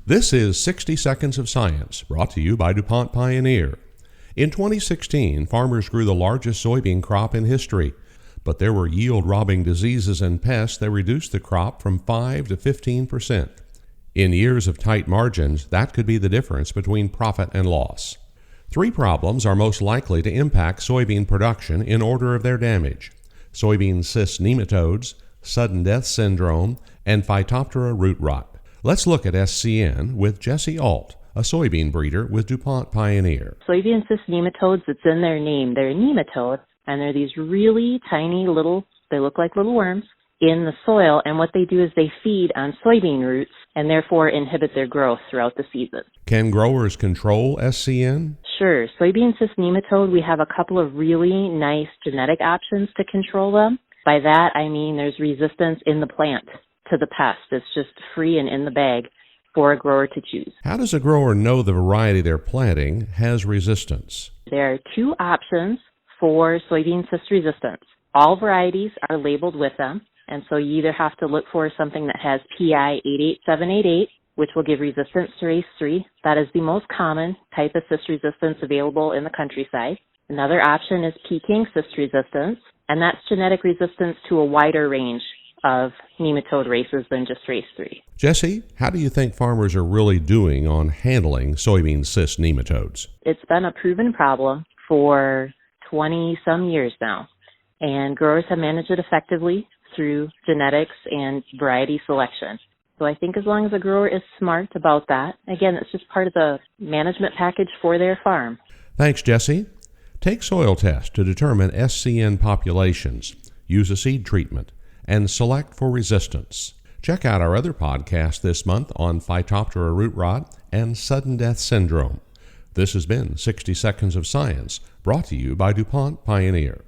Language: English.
This is 60 Seconds of Science, brought to you by DuPont Pioneer. In 2016, farmers grew the largest soybean crop in history, but there were yield-robbing diseases and pests that reduced the crop from 5 to 15%. In years of tight margins, that could be the difference between profit and loss. 3 problems are most likely to impact soybean production in order of their damage: soybean cyst nematodes, sudden death syndrome, and Phytophthora root rot. Let's look at SCN with Jessi, a soybean breeder with DuPont Pioneer. Soybean cyst nematodes, it's in their name. They're nematodes, and they're these really tiny they look like little worms in the soil, and what they do is they feed on soybean roots and therefore inhibit their growth throughout the season. Can growers control SCN? Sure. Soybean cyst nematode, we have a couple of really nice genetic options to control them. By that, I mean there's resistance in the plant to the pest. It's just free and in the bag for a grower to choose. How does a grower know the variety they're planting has resistance? There are 2 options for soybean cyst resistance. All varieties are labeled with them, and so you either have to look for something that has PI 88788, which will give resistance to race 3. That is the most common type of cyst resistance available in the countryside. Another option is Peking cyst resistance, and that's genetic resistance to a wider range of nematode races than just race 3. Jessi, how do you think farmers are really doing on handling soybean cyst nematodes? It's been a proven problem for 20-some years now, and growers have managed it effectively through genetics and variety selection. So I think as long as a grower is smart about that, again, it's just part of the management package for their farm. Thanks, Jessi. Take soil tests to determine SCN populations, use a seed treatment, and select for resistance. Check out our other podcast this month on Phytophthora root rot and sudden death syndrome. This has been 60 Seconds of Science, brought to you by DuPont Pioneer.